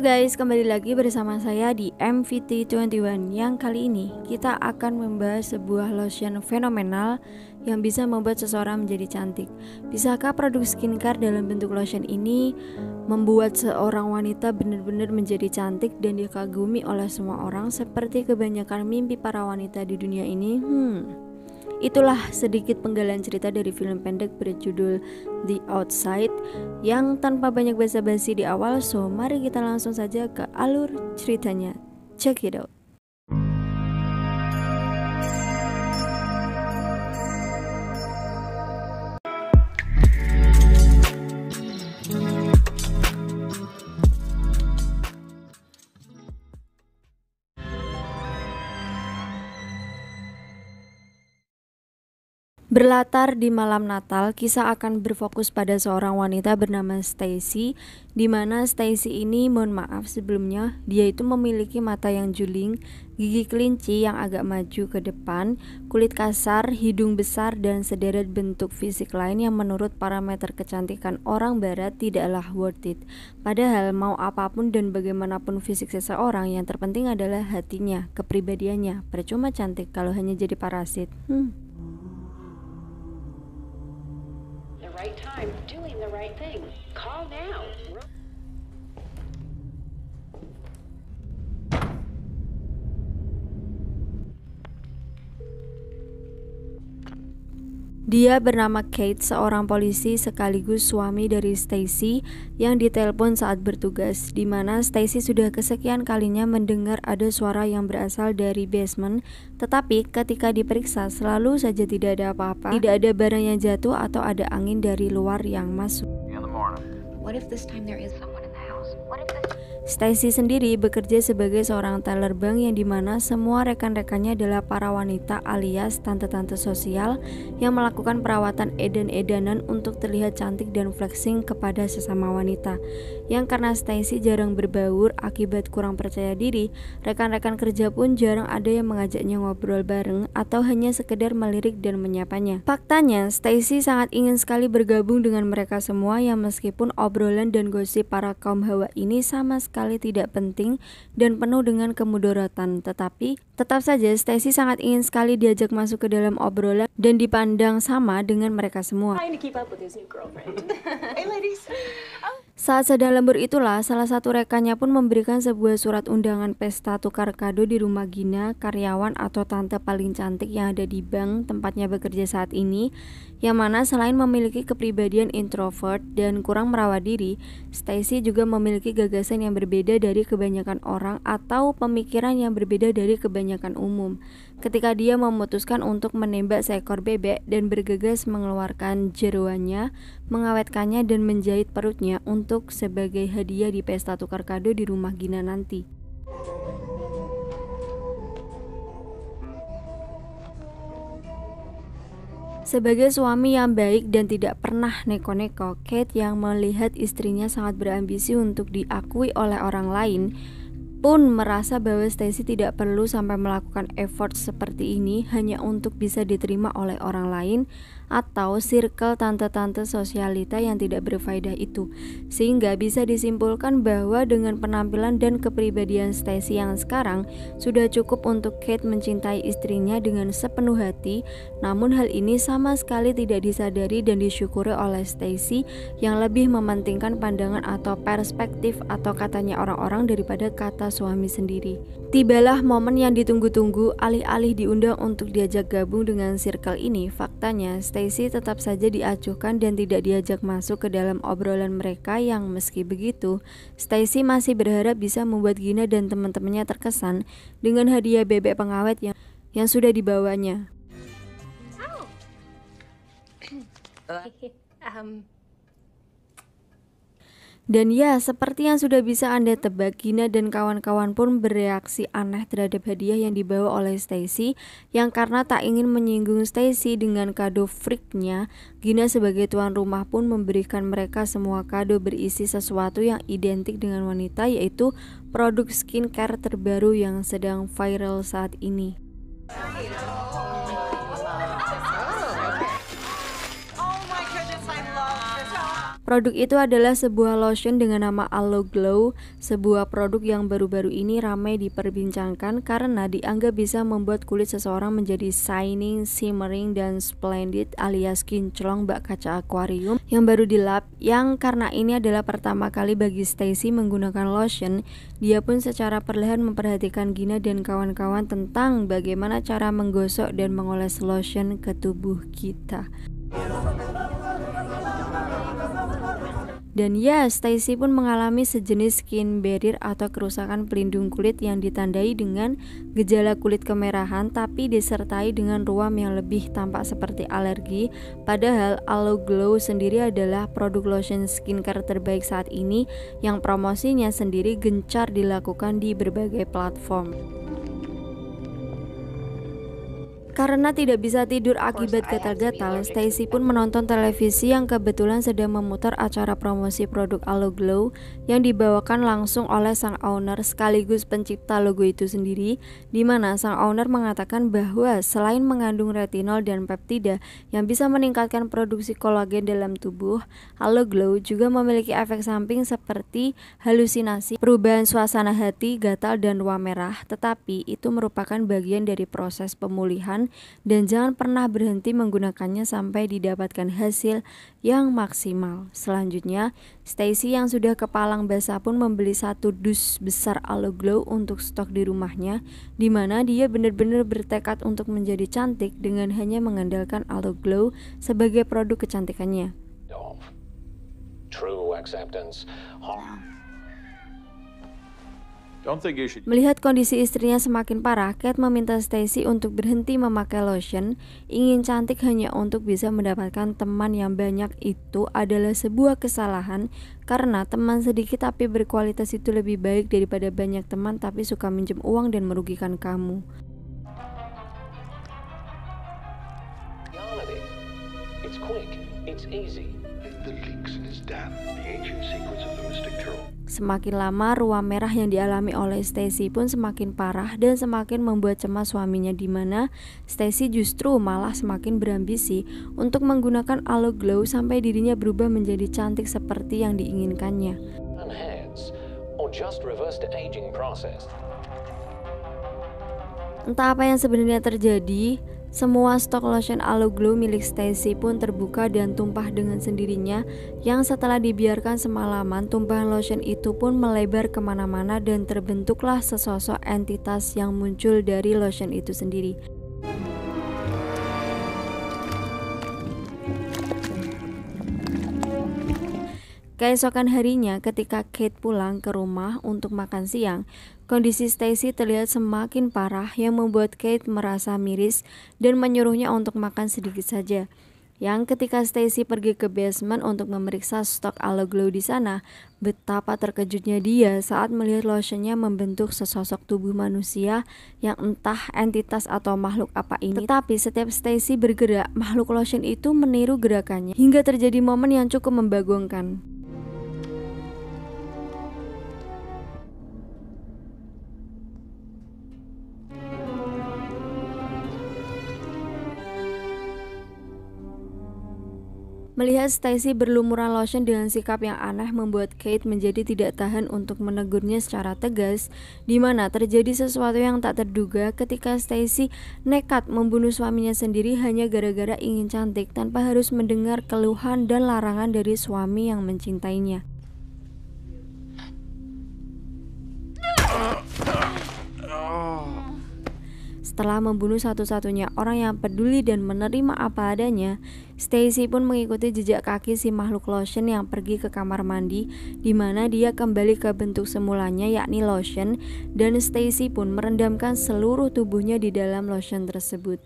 Halo guys, kembali lagi bersama saya di MVT21. Yang kali ini kita akan membahas sebuah lotion fenomenal yang bisa membuat seseorang menjadi cantik. Bisakah produk skincare dalam bentuk lotion ini membuat seorang wanita benar-benar menjadi cantik dan dikagumi oleh semua orang seperti kebanyakan mimpi para wanita di dunia ini? Itulah sedikit penggalan cerita dari film pendek berjudul The Outside yang tanpa banyak basa-basi di awal. So mari kita langsung saja ke alur ceritanya. Check it out. Berlatar di malam Natal, kisah akan berfokus pada seorang wanita bernama Stacy, di mana Stacy ini, mohon maaf sebelumnya, dia itu memiliki mata yang juling, gigi kelinci yang agak maju ke depan, kulit kasar, hidung besar, dan sederet bentuk fisik lain yang menurut parameter kecantikan orang barat tidaklah worth it. Padahal mau apapun dan bagaimanapun fisik seseorang, yang terpenting adalah hatinya, kepribadiannya. Percuma cantik kalau hanya jadi parasit. Right time, doing the right thing. Call now. Dia bernama Kate, seorang polisi sekaligus suami dari Stacy yang ditelepon saat bertugas, di mana Stacy sudah kesekian kalinya mendengar ada suara yang berasal dari basement, tetapi ketika diperiksa selalu saja tidak ada apa-apa, tidak ada barang yang jatuh atau ada angin dari luar yang masuk. What if this time there is someone in the house? What if this... Stacy sendiri bekerja sebagai seorang teller bank yang dimana semua rekan-rekannya adalah para wanita alias tante-tante sosial yang melakukan perawatan edan-edanan untuk terlihat cantik dan flexing kepada sesama wanita. Yang karena Stacy jarang berbaur akibat kurang percaya diri, rekan-rekan kerja pun jarang ada yang mengajaknya ngobrol bareng atau hanya sekedar melirik dan menyapanya. Faktanya, Stacy sangat ingin sekali bergabung dengan mereka semua yang meskipun obrolan dan gosip para kaum hawa ini sama sekali tidak penting dan penuh dengan kemudaratan, tetapi tetap saja Stacy sangat ingin sekali diajak masuk ke dalam obrolan dan dipandang sama dengan mereka semua. Saat sedang lembur itulah, salah satu rekannya pun memberikan sebuah surat undangan pesta tukar kado di rumah Gina, karyawan atau tante paling cantik yang ada di bank tempatnya bekerja saat ini, yang mana selain memiliki kepribadian introvert dan kurang merawat diri, Stacy juga memiliki gagasan yang berbeda dari kebanyakan orang atau pemikiran yang berbeda dari kebanyakan umum. Ketika dia memutuskan untuk menembak seekor bebek dan bergegas mengeluarkan jeroannya, mengawetkannya dan menjahit perutnya untuk sebagai hadiah di pesta tukar kado di rumah Gina nanti. Sebagai suami yang baik dan tidak pernah neko-neko, Kate yang melihat istrinya sangat berambisi untuk diakui oleh orang lain pun merasa bahwa Stacy tidak perlu sampai melakukan effort seperti ini hanya untuk bisa diterima oleh orang lain atau circle tante-tante sosialita yang tidak berfaedah itu, sehingga bisa disimpulkan bahwa dengan penampilan dan kepribadian Stacy yang sekarang sudah cukup untuk Kate mencintai istrinya dengan sepenuh hati. Namun hal ini sama sekali tidak disadari dan disyukuri oleh Stacy yang lebih mementingkan pandangan atau perspektif atau katanya orang-orang daripada kata suami sendiri. Tibalah momen yang ditunggu-tunggu. Alih-alih diundang untuk diajak gabung dengan circle ini, faktanya Stacy tetap saja diacuhkan dan tidak diajak masuk ke dalam obrolan mereka, yang meski begitu Stacy masih berharap bisa membuat Gina dan teman-temannya terkesan dengan hadiah bebek pengawet yang sudah dibawanya. Dan ya, seperti yang sudah bisa Anda tebak, Gina dan kawan-kawan pun bereaksi aneh terhadap hadiah yang dibawa oleh Stacy, yang karena tak ingin menyinggung Stacy dengan kado freaknya, Gina sebagai tuan rumah pun memberikan mereka semua kado berisi sesuatu yang identik dengan wanita, yaitu produk skincare terbaru yang sedang viral saat ini. Produk itu adalah sebuah lotion dengan nama Aloe Glow, sebuah produk yang baru-baru ini ramai diperbincangkan karena dianggap bisa membuat kulit seseorang menjadi shining, shimmering, dan splendid alias kinclong bak kaca akuarium yang baru dilap. Yang karena ini adalah pertama kali bagi Stacy menggunakan lotion, dia pun secara perlahan memperhatikan Gina dan kawan-kawan tentang bagaimana cara menggosok dan mengoles lotion ke tubuh kita. Dan ya, Stacy pun mengalami sejenis skin barrier atau kerusakan pelindung kulit yang ditandai dengan gejala kulit kemerahan tapi disertai dengan ruam yang lebih tampak seperti alergi. Padahal Aloe Glow sendiri adalah produk lotion skincare terbaik saat ini yang promosinya sendiri gencar dilakukan di berbagai platform. Karena tidak bisa tidur akibat gatal-gatal, Stacy pun menonton televisi yang kebetulan sedang memutar acara promosi produk Aloe Glow yang dibawakan langsung oleh sang owner sekaligus pencipta logo itu sendiri, di mana sang owner mengatakan bahwa selain mengandung retinol dan peptida yang bisa meningkatkan produksi kolagen dalam tubuh, Aloe Glow juga memiliki efek samping seperti halusinasi, perubahan suasana hati, gatal, dan ruam merah, tetapi itu merupakan bagian dari proses pemulihan dan jangan pernah berhenti menggunakannya sampai didapatkan hasil yang maksimal. Selanjutnya, Stacy yang sudah kepalang basah pun membeli 1 dus besar Aloe Glow untuk stok di rumahnya, di mana dia benar-benar bertekad untuk menjadi cantik dengan hanya mengandalkan Aloe Glow sebagai produk kecantikannya. True acceptance. Melihat kondisi istrinya semakin parah, Kate meminta Stacy untuk berhenti memakai lotion. Ingin cantik hanya untuk bisa mendapatkan teman yang banyak itu adalah sebuah kesalahan, karena teman sedikit tapi berkualitas itu lebih baik daripada banyak teman tapi suka minjem uang dan merugikan kamu. It's quick, it's easy. The links is damn the ancient secrets of the mystic turtle. Semakin lama, ruam merah yang dialami oleh Stacy pun semakin parah dan semakin membuat cemas suaminya, di mana Stacy justru malah semakin berambisi untuk menggunakan Aloe Glow sampai dirinya berubah menjadi cantik seperti yang diinginkannya. Entah apa yang sebenarnya terjadi, semua stok lotion Aloe Glow milik Stacy pun terbuka dan tumpah dengan sendirinya, yang setelah dibiarkan semalaman, tumpahan lotion itu pun melebar kemana-mana dan terbentuklah sesosok entitas yang muncul dari lotion itu sendiri. Keesokan harinya, ketika Kate pulang ke rumah untuk makan siang, kondisi Stacy terlihat semakin parah yang membuat Kate merasa miris dan menyuruhnya untuk makan sedikit saja. Yang ketika Stacy pergi ke basement untuk memeriksa stok Aloe Glow di sana, betapa terkejutnya dia saat melihat lotionnya membentuk sesosok tubuh manusia yang entah entitas atau makhluk apa ini. Tetapi setiap Stacy bergerak, makhluk lotion itu meniru gerakannya hingga terjadi momen yang cukup membagongkan. Melihat Stacy berlumuran lotion dengan sikap yang aneh membuat Kate menjadi tidak tahan untuk menegurnya secara tegas, di mana terjadi sesuatu yang tak terduga ketika Stacy nekat membunuh suaminya sendiri hanya gara-gara ingin cantik tanpa harus mendengar keluhan dan larangan dari suami yang mencintainya. Setelah membunuh satu-satunya orang yang peduli dan menerima apa adanya, Stacy pun mengikuti jejak kaki si makhluk lotion yang pergi ke kamar mandi, di mana dia kembali ke bentuk semulanya yakni lotion, dan Stacy pun merendamkan seluruh tubuhnya di dalam lotion tersebut.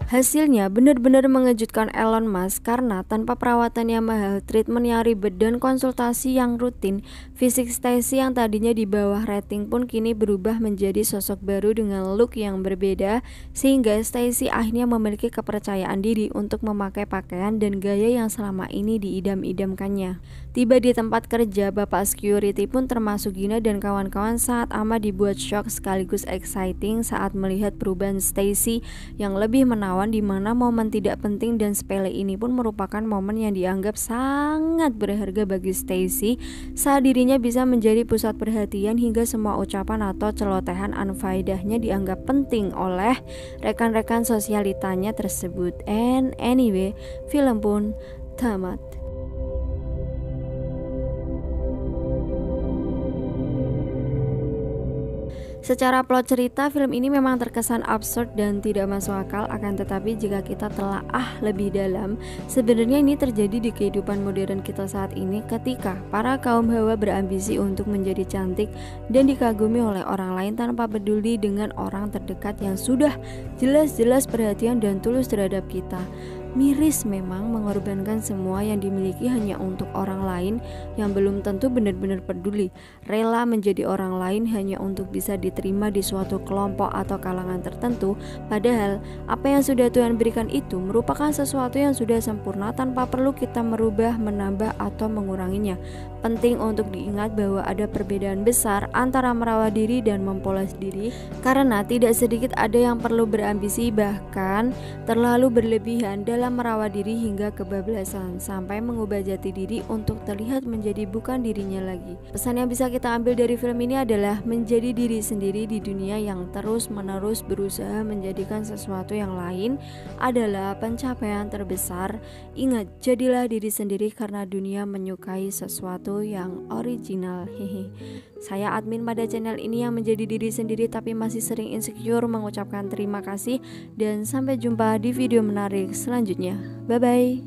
Hasilnya benar-benar mengejutkan Elon Musk karena tanpa perawatan yang mahal, treatment yang ribet, dan konsultasi yang rutin, fisik Stacy yang tadinya di bawah rating pun kini berubah menjadi sosok baru dengan look yang berbeda, sehingga Stacy akhirnya memiliki kepercayaan diri untuk memakai pakaian dan gaya yang selama ini diidam-idamkannya. Tiba di tempat kerja, bapak security pun termasuk Gina dan kawan-kawan sangat amat dibuat shock sekaligus exciting saat melihat perubahan Stacy yang lebih menawan, di mana momen tidak penting dan sepele ini pun merupakan momen yang dianggap sangat berharga bagi Stacy saat dirinya bisa menjadi pusat perhatian hingga semua ucapan atau celotehan anfaedahnya dianggap penting oleh rekan-rekan sosialitanya tersebut. And anyway, film pun tamat. Secara plot cerita, film ini memang terkesan absurd dan tidak masuk akal, akan tetapi jika kita telaah lebih dalam, sebenarnya ini terjadi di kehidupan modern kita saat ini ketika para kaum hawa berambisi untuk menjadi cantik dan dikagumi oleh orang lain tanpa peduli dengan orang terdekat yang sudah jelas-jelas perhatian dan tulus terhadap kita. Miris memang mengorbankan semua yang dimiliki hanya untuk orang lain yang belum tentu benar-benar peduli, rela menjadi orang lain hanya untuk bisa diterima di suatu kelompok atau kalangan tertentu, padahal apa yang sudah Tuhan berikan itu merupakan sesuatu yang sudah sempurna tanpa perlu kita merubah, menambah, atau menguranginya. Penting untuk diingat bahwa ada perbedaan besar antara merawat diri dan mempoles diri, karena tidak sedikit ada yang perlu berambisi bahkan terlalu berlebihan dalam merawat diri hingga kebablasan sampai mengubah jati diri untuk terlihat menjadi bukan dirinya lagi. Pesan yang bisa kita ambil dari film ini adalah menjadi diri sendiri di dunia yang terus-menerus berusaha menjadikan sesuatu yang lain adalah pencapaian terbesar. Ingat, jadilah diri sendiri karena dunia menyukai sesuatu yang original. Hehe. Saya admin pada channel ini yang menjadi diri sendiri tapi masih sering insecure, mengucapkan terima kasih dan sampai jumpa di video menarik selanjutnya. Bye bye.